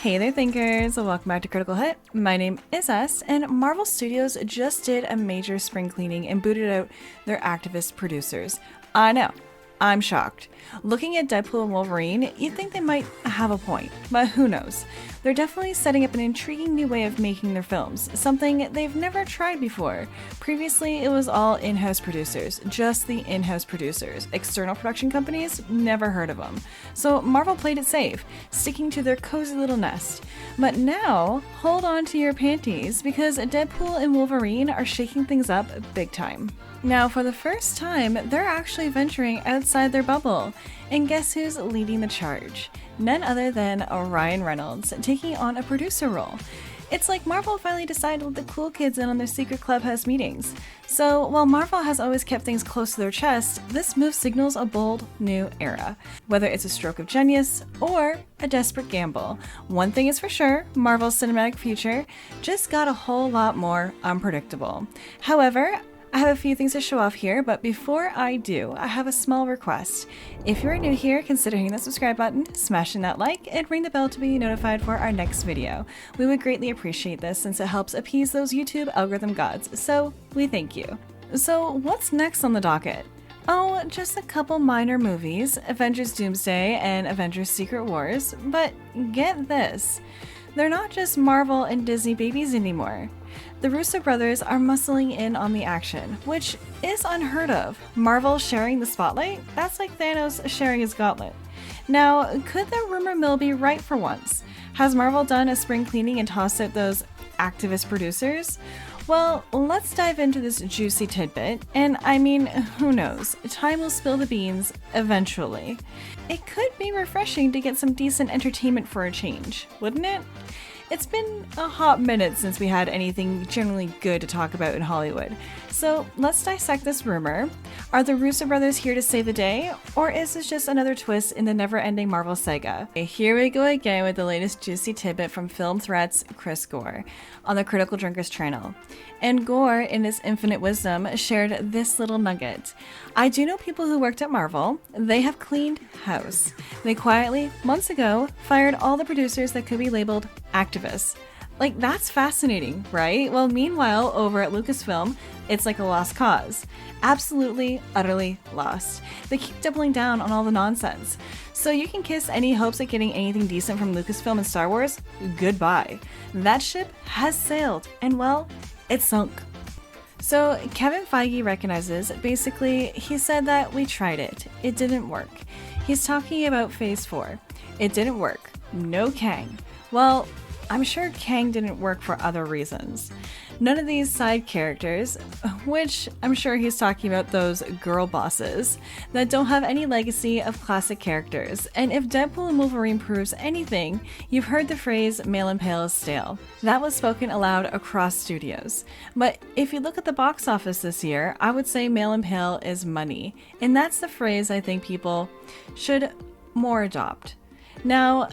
Hey there thinkers, welcome back to Critical Hit. My name is S, and Marvel Studios just did a major spring cleaning and booted out their activist producers. I know, I'm shocked. Looking at Deadpool and Wolverine, you'd think they might have a point, but who knows. They're definitely setting up an intriguing new way of making their films, something they've never tried before. Previously, it was all in-house producers, just the in-house producers. External production companies, never heard of them. So Marvel played it safe, sticking to their cozy little nest. But now, hold on to your panties, because Deadpool and Wolverine are shaking things up big time. Now, for the first time, they're actually venturing outside their bubble. And guess who's leading the charge? None other than Ryan Reynolds, taking on a producer role. It's like Marvel finally decided to let the cool kids in on their secret clubhouse meetings. So while Marvel has always kept things close to their chest, this move signals a bold new era. Whether it's a stroke of genius or a desperate gamble, one thing is for sure, Marvel's cinematic future just got a whole lot more unpredictable. However, I have a few things to show off here, but before I do, I have a small request. If you're new here, consider hitting that subscribe button, smashing that like, and ring the bell to be notified for our next video. We would greatly appreciate this since it helps appease those YouTube algorithm gods, so we thank you. So what's next on the docket? Oh, just a couple minor movies, Avengers Doomsday and Avengers Secret Wars, but get this. They're not just Marvel and Disney babies anymore. The Russo brothers are muscling in on the action, which is unheard of. Marvel sharing the spotlight? That's like Thanos sharing his gauntlet. Now, could the rumor mill be right for once? Has Marvel done a spring cleaning and tossed out those activist producers? Well, let's dive into this juicy tidbit, and I mean, who knows? Time will spill the beans eventually. It could be refreshing to get some decent entertainment for a change, wouldn't it? It's been a hot minute since we had anything generally good to talk about in Hollywood. So let's dissect this rumor. Are the Russo brothers here to save the day, or is this just another twist in the never-ending Marvel saga? Okay, here we go again with the latest juicy tidbit from Film Threat's Chris Gore on the Critical Drinkers channel. And Gore, in his infinite wisdom, shared this little nugget. I do know people who worked at Marvel. They have cleaned house. They quietly, months ago, fired all the producers that could be labeled activists. Like, that's fascinating, right? Well, meanwhile, over at Lucasfilm, it's like a lost cause. Absolutely, utterly lost. They keep doubling down on all the nonsense. So you can kiss any hopes at getting anything decent from Lucasfilm and Star Wars goodbye. That ship has sailed, and well, it's sunk. So Kevin Feige recognizes, basically, he said that we tried it. It didn't work. He's talking about Phase 4. It didn't work. No Kang. Well, I'm sure Kang didn't work for other reasons. None of these side characters, which I'm sure he's talking about those girl bosses, that don't have any legacy of classic characters. And if Deadpool and Wolverine proves anything, you've heard the phrase male and pale is stale. That was spoken aloud across studios. But if you look at the box office this year, I would say male and pale is money. And that's the phrase I think people should more adopt. Now,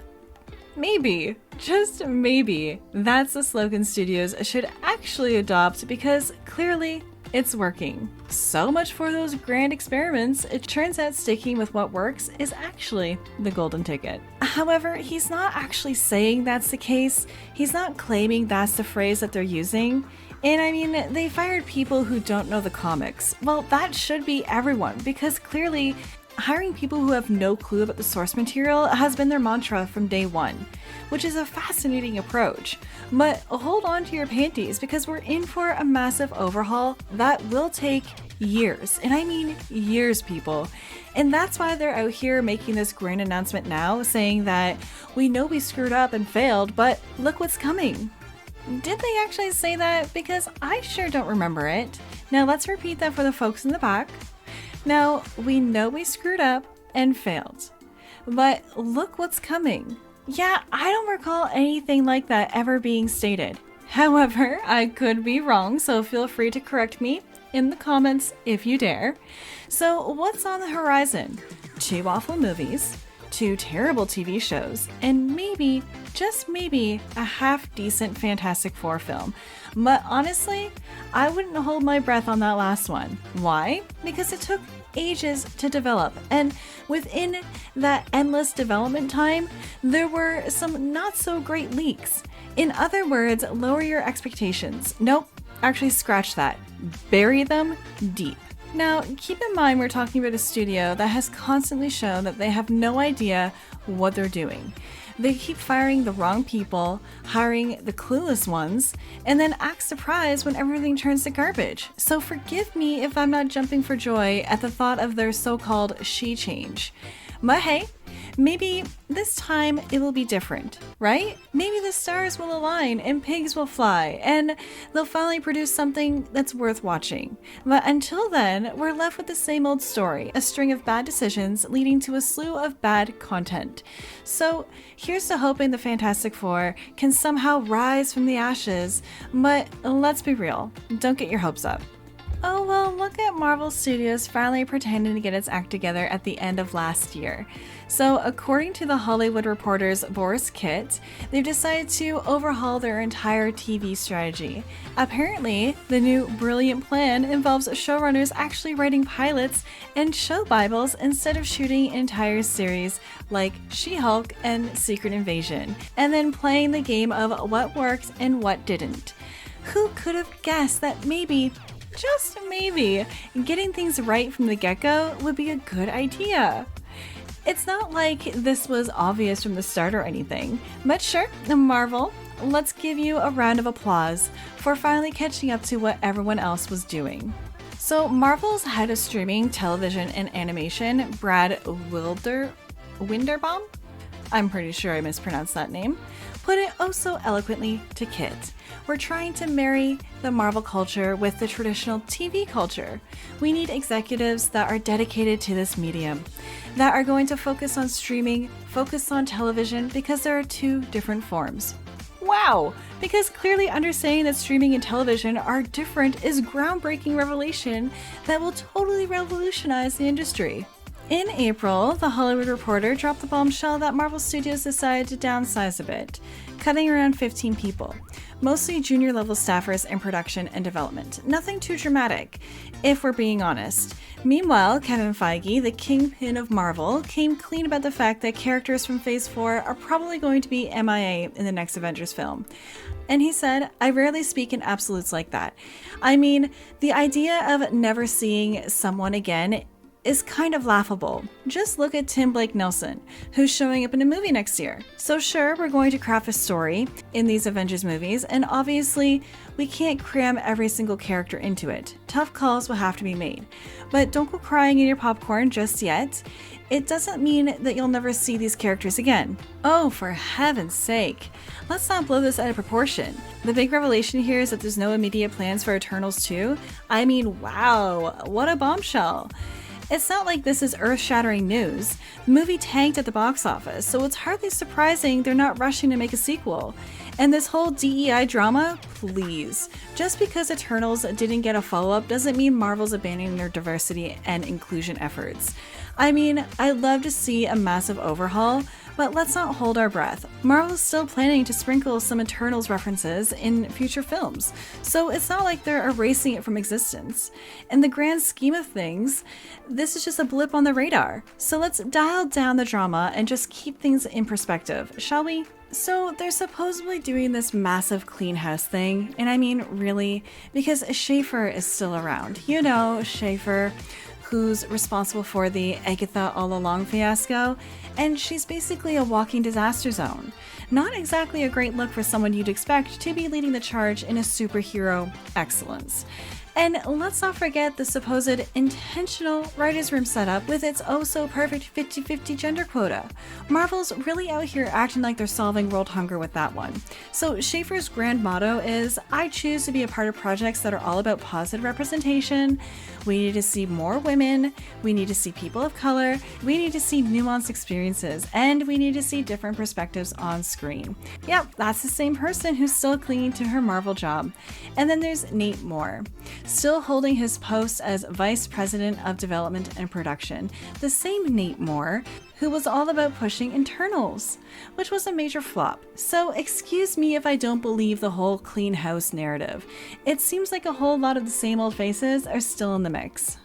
maybe, just maybe, that's the slogan studios should actually adopt because clearly it's working. So much for those grand experiments. It turns out sticking with what works is actually the golden ticket. However, he's not actually saying that's the case. He's not claiming that's the phrase that they're using. And I mean, they fired people who don't know the comics. Well, that should be everyone because clearly hiring people who have no clue about the source material has been their mantra from day one, which is a fascinating approach. But hold on to your panties because we're in for a massive overhaul that will take years, and I mean years, people. And that's why they're out here making this grand announcement now, saying that we know we screwed up and failed, but look what's coming. Did they actually say that? Because I sure don't remember it. Now let's repeat that for the folks in the back. Now, we know we screwed up and failed, but look what's coming. Yeah, I don't recall anything like that ever being stated. However, I could be wrong, so feel free to correct me in the comments if you dare. So what's on the horizon? 2 awful movies, 2 terrible TV shows, and maybe, just maybe, a half-decent Fantastic Four film. But honestly, I wouldn't hold my breath on that last one. Why? Because it took ages to develop, and within that endless development time, there were some not so great leaks. In other words, lower your expectations. Nope, actually scratch that. Bury them deep. Now, keep in mind we're talking about a studio that has constantly shown that they have no idea what they're doing. They keep firing the wrong people, hiring the clueless ones, and then act surprised when everything turns to garbage. So forgive me if I'm not jumping for joy at the thought of their so-called she change. But hey, maybe this time it will be different, right? Maybe the stars will align and pigs will fly and they'll finally produce something that's worth watching. But until then, we're left with the same old story, a string of bad decisions leading to a slew of bad content. So here's to hoping the Fantastic Four can somehow rise from the ashes, but let's be real, don't get your hopes up. Oh well, look at Marvel Studios finally pretending to get its act together at the end of last year. So according to The Hollywood Reporter's Boris Kitt, they've decided to overhaul their entire TV strategy. Apparently, the new brilliant plan involves showrunners actually writing pilots and show bibles instead of shooting entire series like She-Hulk and Secret Invasion, and then playing the game of what worked and what didn't. Who could have guessed that maybe, just maybe, getting things right from the get-go would be a good idea? It's not like this was obvious from the start or anything, but sure, Marvel, let's give you a round of applause for finally catching up to what everyone else was doing. So Marvel's head of streaming, television, and animation, Brad Winderbaum, I'm pretty sure I mispronounced that name, put it oh so eloquently to Kit. We're trying to marry the Marvel culture with the traditional TV culture. We need executives that are dedicated to this medium, that are going to focus on streaming, focus on television, because there are two different forms. Wow! Because clearly understanding that streaming and television are different is groundbreaking revelation that will totally revolutionize the industry. In April, The Hollywood Reporter dropped the bombshell that Marvel Studios decided to downsize a bit, cutting around 15 people, mostly junior-level staffers in production and development. Nothing too dramatic, if we're being honest. Meanwhile, Kevin Feige, the kingpin of Marvel, came clean about the fact that characters from Phase 4 are probably going to be MIA in the next Avengers film. And he said, I rarely speak in absolutes like that. I mean, the idea of never seeing someone again is kind of laughable. Just look at Tim Blake Nelson, who's showing up in a movie next year. So sure, we're going to craft a story in these Avengers movies, and obviously we can't cram every single character into it. Tough calls will have to be made. But don't go crying in your popcorn just yet. It doesn't mean that you'll never see these characters again. Oh, for heaven's sake. Let's not blow this out of proportion. The big revelation here is that there's no immediate plans for Eternals 2. I mean, wow, what a bombshell. It's not like this is earth-shattering news. The movie tanked at the box office, so it's hardly surprising they're not rushing to make a sequel. And this whole DEI drama, please. Just because Eternals didn't get a follow-up doesn't mean Marvel's abandoning their diversity and inclusion efforts. I mean, I'd love to see a massive overhaul, but let's not hold our breath. Marvel's still planning to sprinkle some Eternals references in future films, so it's not like they're erasing it from existence. In the grand scheme of things, this is just a blip on the radar. So let's dial down the drama and just keep things in perspective, shall we? So they're supposedly doing this massive clean house thing, and I mean really, because Schaefer is still around. You know, Schaefer, who's responsible for the Agatha All Along fiasco, and she's basically a walking disaster zone. Not exactly a great look for someone you'd expect to be leading the charge in a superhero excellence. And let's not forget the supposed intentional writer's room setup with its oh-so-perfect 50-50 gender quota. Marvel's really out here acting like they're solving world hunger with that one. So Schaefer's grand motto is, I choose to be a part of projects that are all about positive representation. We need to see more women, we need to see people of color, we need to see nuanced experiences, and we need to see different perspectives on screen. Yep, that's the same person who's still clinging to her Marvel job. And then there's Nate Moore, still holding his post as Vice President of Development and Production, the same Nate Moore who was all about pushing Eternals, which was a major flop. So excuse me if I don't believe the whole clean house narrative. It seems like a whole lot of the same old faces are still in the mix.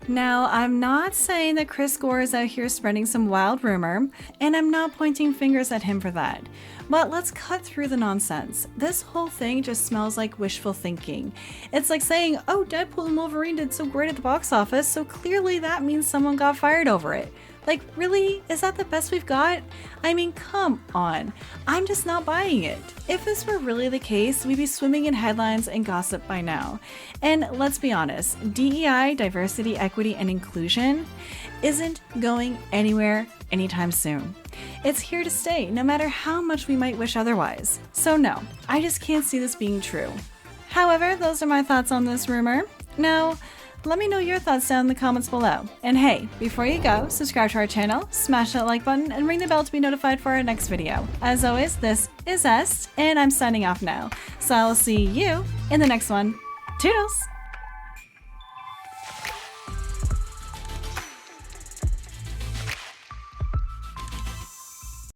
Now, I'm not saying that Chris Gore is out here spreading some wild rumor, and I'm not pointing fingers at him for that. But let's cut through the nonsense. This whole thing just smells like wishful thinking. It's like saying, oh, Deadpool and Wolverine did so great at the box office, so clearly that means someone got fired over it. Like, really? Is that the best we've got? I mean, come on. I'm just not buying it. If this were really the case, we'd be swimming in headlines and gossip by now. And let's be honest, DEI, diversity, equity, and inclusion isn't going anywhere anytime soon. It's here to stay, no matter how much we might wish otherwise. So no, I just can't see this being true. However, those are my thoughts on this rumor. Now, let me know your thoughts down in the comments below. And hey, before you go, subscribe to our channel, smash that like button, and ring the bell to be notified for our next video. As always, this is Est, and I'm signing off now. So I'll see you in the next one. Toodles!